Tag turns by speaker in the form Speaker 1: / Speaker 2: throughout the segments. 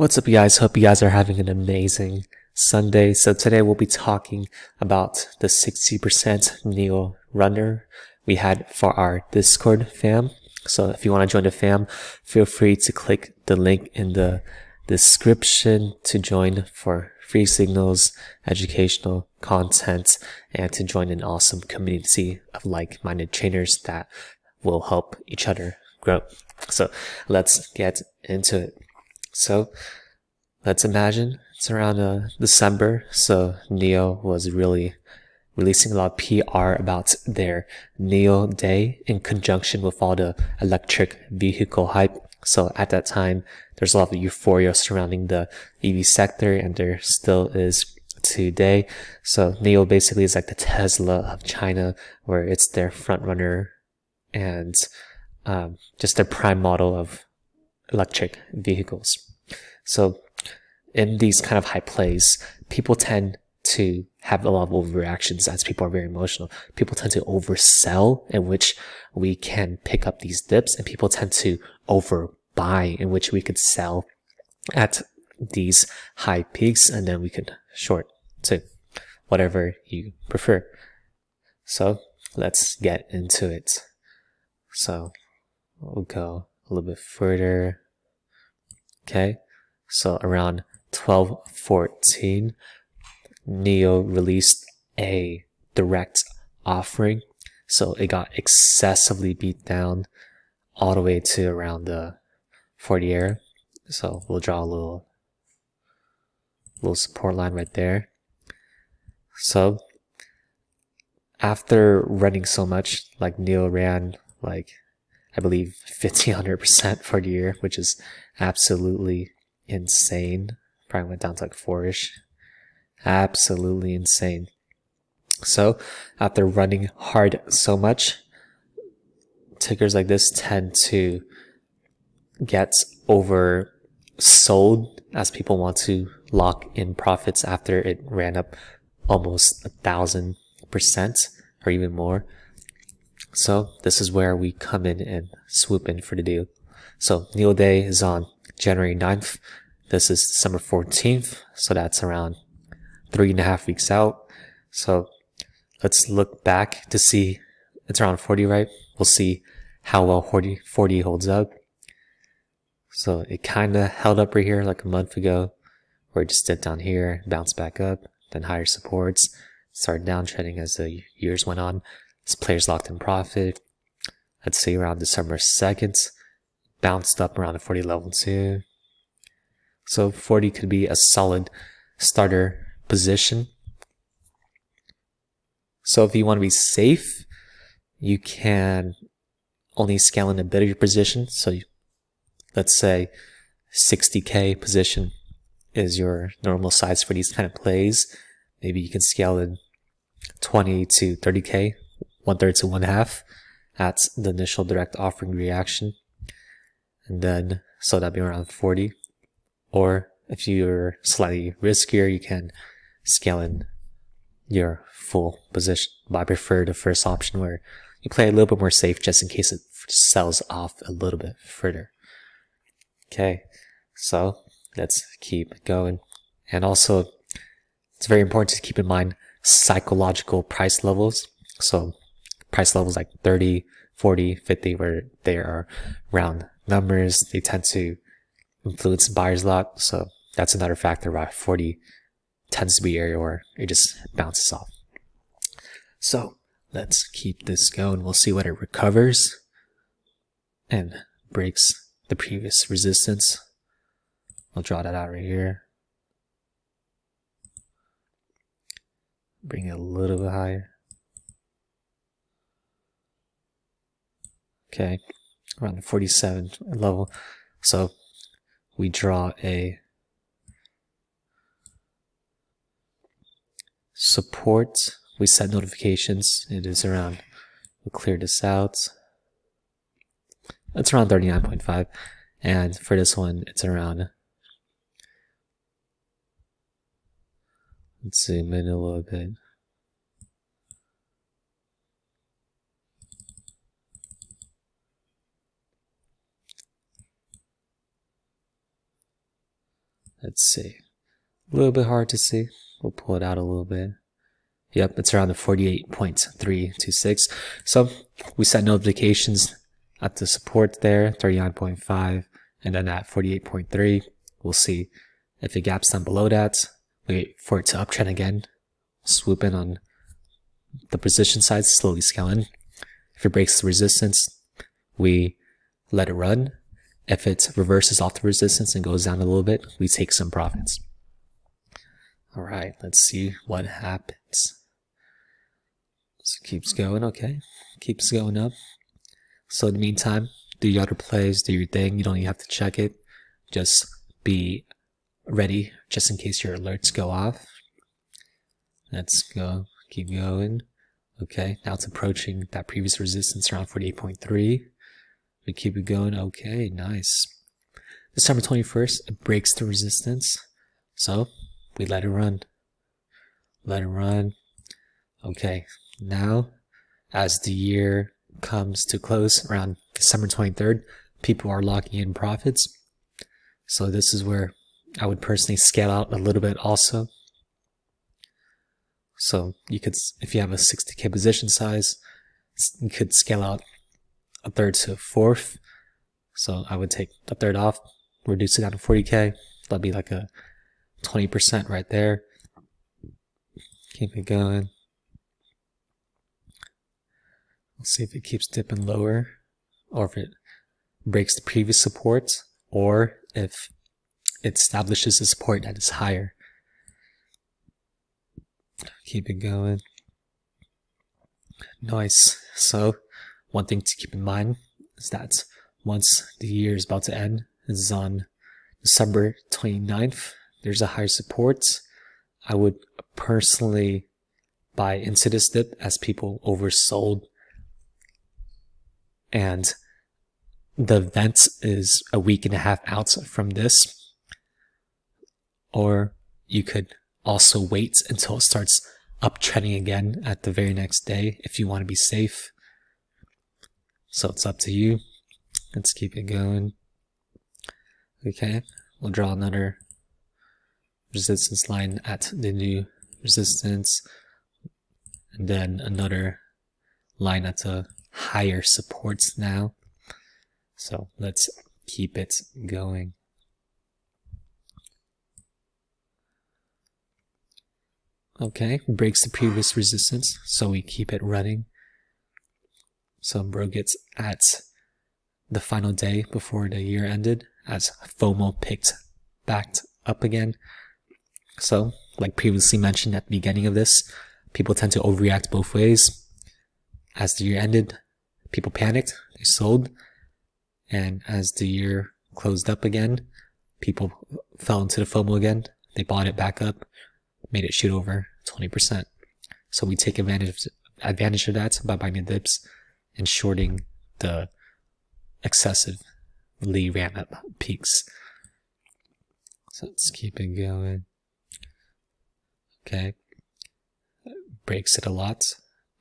Speaker 1: What's up, you guys? Hope you guys are having an amazing Sunday. So today we'll be talking about the 60% NIO runner we had for our Discord fam. So if you want to join the fam, feel free to click the link in the description to join for free signals, educational content, and to join an awesome community of like-minded trainers that will help each other grow. So let's get into it. So let's imagine it's around December. So NIO was really releasing a lot of PR about their NIO day in conjunction with all the electric vehicle hype. So at that time, there's a lot of euphoria surrounding the EV sector, and there still is today. So NIO basically is like the Tesla of China, where it's their front runner and just their prime model of electric vehicles. So in these kind of high plays, people tend to have a lot of overreactions as people are very emotional. People tend to oversell, in which we can pick up these dips, and people tend to overbuy, in which we could sell at these high peaks, and then we could short too, whatever you prefer. So let's get into it. So we'll go a little bit further. Okay, so around 12:14, NIO released a direct offering. So it got excessively beat down all the way to around the 40 area. So we'll draw a little support line right there. So after running so much, like NIO ran like, I believe 1,500% for the year, which is absolutely insane. Probably went down to like 4-ish. Absolutely insane. So after running hard so much, tickers like this tend to get oversold as people want to lock in profits after it ran up almost 1,000% or even more. So this is where we come in and swoop in for the deal. So NIO Day is on January 9th. This is December 14th. So that's around 3.5 weeks out. So let's look back to see, it's around 40, right? We'll see how well 40 holds up. So it kind of held up right here like a month ago, where it just dipped down here, bounced back up, then higher supports, started downtrending as the years went on. This player's locked in profit. Let's see, around December 2nd, bounced up around the 40 level too. So 40 could be a solid starter position. So if you want to be safe, you can only scale in a bit of your position. So let's say 60K position is your normal size for these kind of plays. Maybe you can scale in 20 to 30K, 1/3 to 1/2 at the initial direct offering reaction. And then, so that'd be around 40. Or if you're slightly riskier, you can scale in your full position. But I prefer the first option, where you play a little bit more safe just in case it sells off a little bit further. Okay, so let's keep going. And also, it's very important to keep in mind psychological price levels. So price levels like 30, 40, 50, where they are round numbers, they tend to influence buyers a lot. So that's another factor why 40 tends to be area where it just bounces off. So let's keep this going. We'll see what it recovers and breaks the previous resistance. I'll draw that out right here. Bring it a little bit higher. Okay, around the 47 level. So we draw a support. We set notifications. It is around, we'll clear this out. It's around 39.5. And for this one, it's around, let's zoom in a little bit. Let's see. A little bit hard to see. We'll pull it out a little bit. Yep, it's around the 48.326. So we set notifications at the support there, 39.5, and then at 48.3. We'll see if it gaps down below that. Wait for it to uptrend again. Swoop in on the position size, slowly scale in. If it breaks the resistance, we let it run. If it reverses off the resistance and goes down a little bit, we take some profits. All right, let's see what happens. So it keeps going, okay. Keeps going up. So in the meantime, do your other plays, do your thing. You don't even have to check it. Just be ready just in case your alerts go off. Let's go. Keep going. Okay, now it's approaching that previous resistance around 48.3. We keep it going. Okay, nice. December 21st, it breaks the resistance. So we let it run. Let it run. Okay, now as the year comes to close around December 23rd, people are locking in profits. So this is where I would personally scale out a little bit also. So you could, if you have a 60K position size, you could scale out a third to a fourth. So I would take a third off, reduce it down to 40K. That'd be like a 20% right there. Keep it going. Let's see if it keeps dipping lower, or if it breaks the previous support, or if it establishes a support that is higher. Keep it going. Nice. So one thing to keep in mind is that once the year is about to end, this is on December 29th, there's a higher support. I would personally buy into this dip as people oversold, and the event is a week and a half out from this. Or you could also wait until it starts uptrending again at the very next day if you want to be safe. So it's up to you. Let's keep it going. Okay, we'll draw another resistance line at the new resistance, and then another line at the higher supports now. So let's keep it going. Okay, breaks the previous resistance, so we keep it running. So bro gets at the final day before the year ended as FOMO picked back up again. So, like previously mentioned at the beginning of this, people tend to overreact both ways. As the year ended, people panicked, they sold, and as the year closed up again, people fell into the FOMO again, they bought it back up, made it shoot over 20%. So we take advantage of that by buying the dips and shorting the excessively ran up peaks. So let's keep it going. Okay, breaks it a lot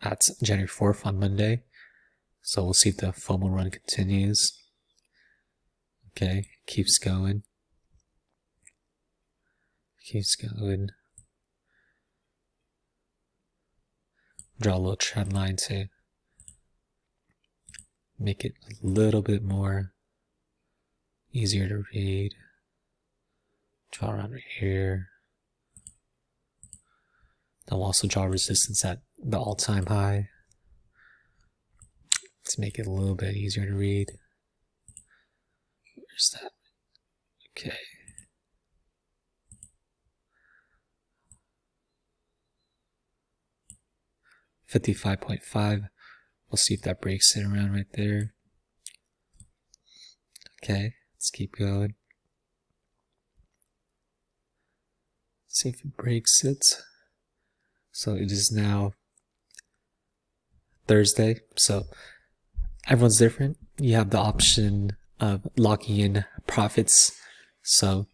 Speaker 1: at January 4th on Monday. So we'll see if the FOMO run continues. Okay, keeps going. Keeps going. Draw a little trend line to make it a little bit more easier to read. Draw around right here. Then we'll also draw resistance at the all-time high to make it a little bit easier to read. Where's that? Okay. $55.5. We'll see if that breaks it around right there. Okay, let's keep going. See if it breaks it. So it is now Thursday. So everyone's different. You have the option of locking in profits. So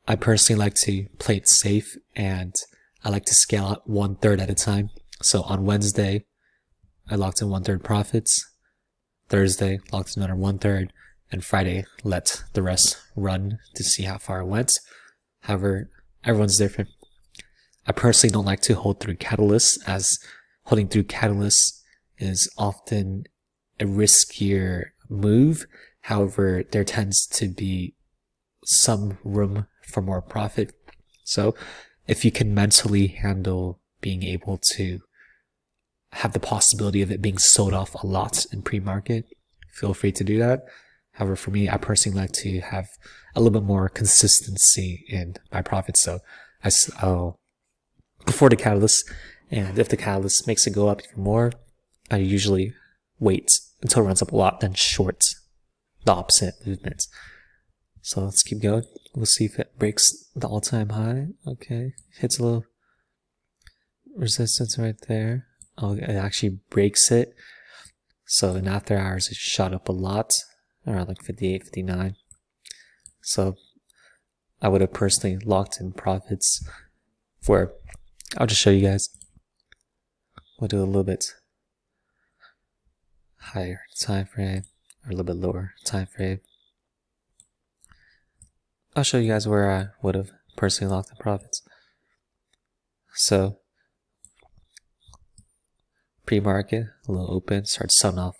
Speaker 1: I personally like to play it safe, and I like to scale out 1/3 at a time. So on Wednesday, I locked in 1/3 profits. Thursday, locked in another 1/3. and Friday let the rest run to see how far it went. However, everyone's different. I personally don't like to hold through catalysts, as holding through catalysts is often a riskier move. However, there tends to be some room for more profit. So if you can mentally handle being able to have the possibility of it being sold off a lot in pre-market, feel free to do that. However, for me, I personally like to have a little bit more consistency in my profits. So I'll before the catalyst, and if the catalyst makes it go up even more, I usually wait until it runs up a lot, then short the opposite movement. So let's keep going. We'll see if it breaks the all-time high. Okay, hits a little resistance right there. Oh, it actually breaks it. So in after hours, it shot up a lot, around like 58, 59. So I would have personally locked in profits for, I'll just show you guys. We'll do a little bit higher time frame, or a little bit lower time frame. I'll show you guys where I would have personally locked in profits. So pre-market, a little open, starts selling off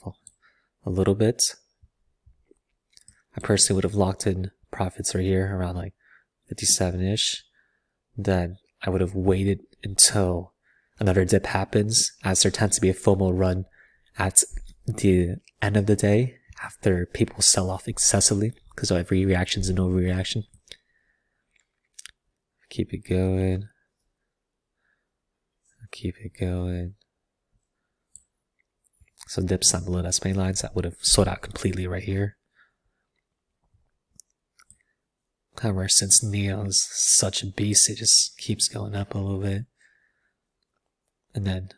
Speaker 1: a little bit. I personally would have locked in profits right here around like 57-ish. Then I would have waited until another dip happens, as there tends to be a FOMO run at the end of the day after people sell off excessively, because every reaction is an overreaction. Keep it going. Keep it going. So dips down below that main lines, that would have sold out completely right here. However, since NIO is such a beast, it just keeps going up a little bit. And then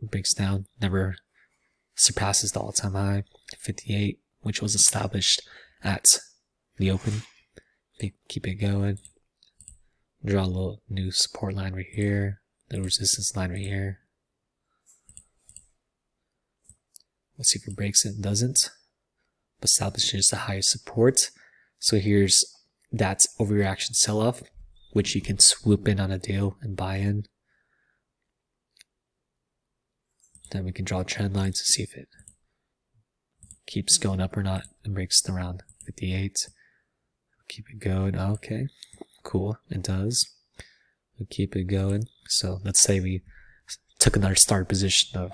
Speaker 1: breaks down, never surpasses the all-time high, 58, which was established at the open. Keep it going. Draw a little new support line right here, the resistance line right here. Let's see if it breaks it. It doesn't. But establishes the highest support. So here's that overreaction sell-off, which you can swoop in on a deal and buy in. Then we can draw trend lines to see if it keeps going up or not, and breaks around 58. Keep it going. Okay, cool. It does. We'll keep it going. So let's say we took another start position of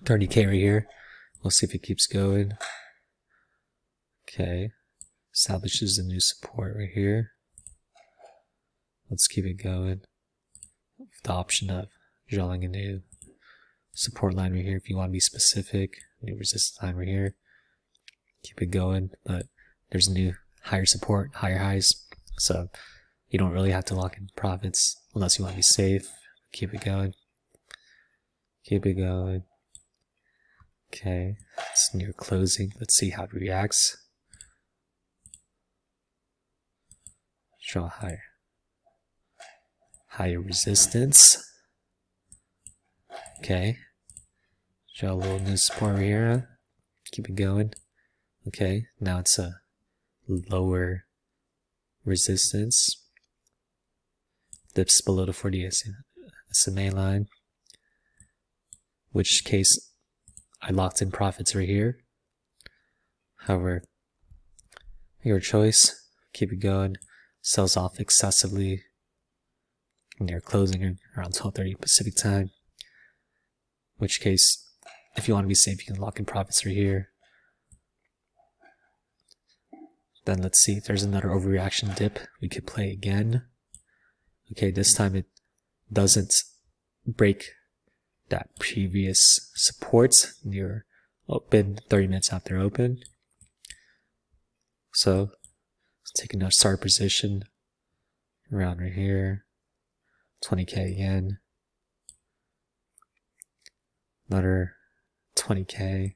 Speaker 1: 30K right here. We'll see if it keeps going. Okay. Establishes a new support right here. Let's keep it going. With the option of drawing a new support line right here if you want to be specific. New resistance line right here. Keep it going, but there's a new higher support, higher highs. So you don't really have to lock in profits unless you want to be safe. Keep it going. Keep it going. Okay, it's near closing. Let's see how it reacts. Draw higher resistance. Okay, draw a little new support right here. Keep it going. Okay, now it's a lower resistance. Dips below the 40 SMA line. Which case I locked in profits right here. However, your choice. Keep it going. Sells off excessively near closing around 12:30 Pacific time. Which case, if you want to be safe, you can lock in profits right here. Then let's see if there's another overreaction dip. We could play again. Okay, this time it doesn't break that previous support near open, 30 minutes after open. So let's take another start position around right here. 20K again. Another 20K.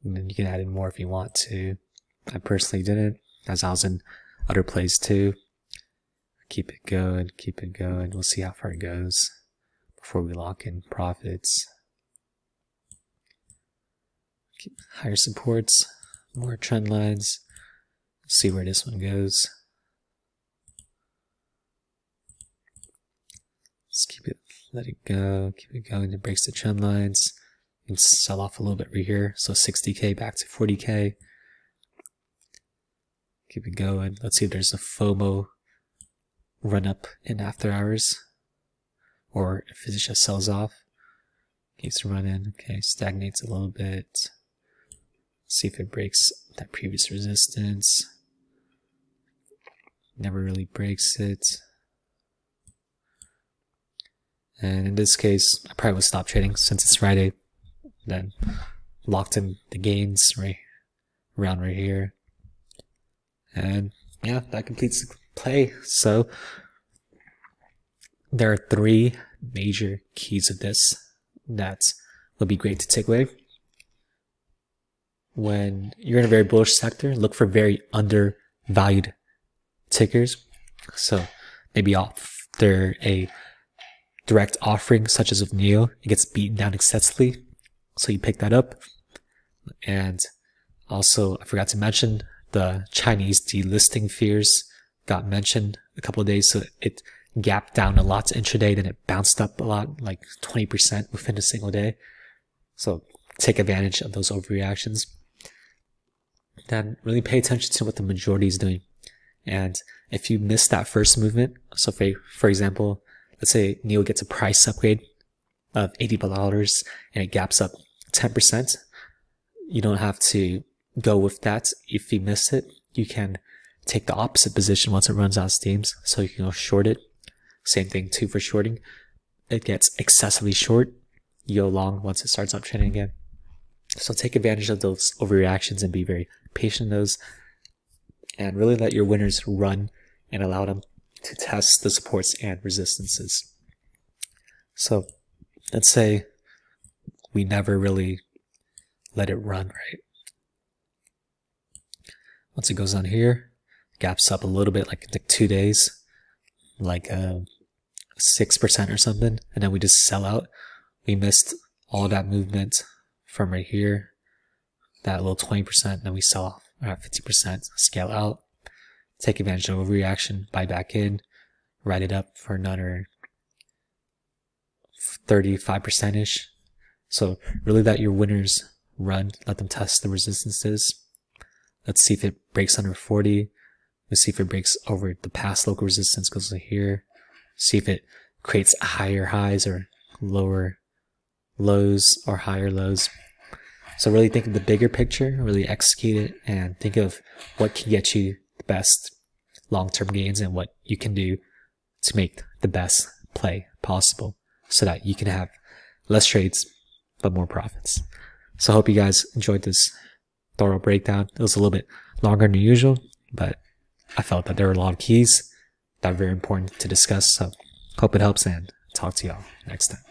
Speaker 1: And then you can add in more if you want to. I personally didn't, as I was in other plays too. Keep it going, keep it going. We'll see how far it goes before we lock in profits. higher supports, more trend lines. See where this one goes. Let's keep it, let it go, keep it going. It breaks the trend lines. You can sell off a little bit right here. So 60K back to 40K. Keep it going. Let's see if there's a FOMO run up in after hours, or if it just sells off. Keeps running. Okay, stagnates a little bit. See if it breaks that previous resistance. Never really breaks it. And in this case, I probably would stop trading since it's Friday. Then locked in the gains right around right here. And yeah, that completes the play. So there are 3 major keys of this that would be great to take away. When you're in a very bullish sector, look for very undervalued tickers. So maybe after a direct offering such as with NIO, it gets beaten down excessively, so you pick that up. And also, I forgot to mention, the Chinese delisting fears got mentioned a couple of days, so it gapped down a lot intraday, then it bounced up a lot, like 20% within a single day. So take advantage of those overreactions. Then really pay attention to what the majority is doing. And if you miss that first movement, so for example, let's say NIO gets a price upgrade of $80 and it gaps up 10%, you don't have to go with that. If you miss it, you can take the opposite position once it runs out of steams, so you can go short it. Same thing too for shorting. It gets excessively short, you go long once it starts uptrending again. So take advantage of those overreactions and be very patient in those, and really let your winners run and allow them to test the supports and resistances. So let's say we never really let it run, right? Once it goes on here, gaps up a little bit, like 2 days, like 6% or something, and then we just sell out. We missed all that movement from right here, that little 20%, and then we sell off at 50%, scale out, take advantage of a reaction, buy back in, ride it up for another 35%-ish. So really let your winners run, let them test the resistances. Let's see if it breaks under 40. Let's see if it breaks over the past local resistance, goes to here. See if it creates higher highs or lower lows or higher lows. So really think of the bigger picture, really execute it, and think of what can get you the best long-term gains and what you can do to make the best play possible so that you can have less trades but more profits. So I hope you guys enjoyed this thorough breakdown. It was a little bit longer than usual, but I felt that there were a lot of keys that are very important to discuss. So hope it helps, and talk to y'all next time.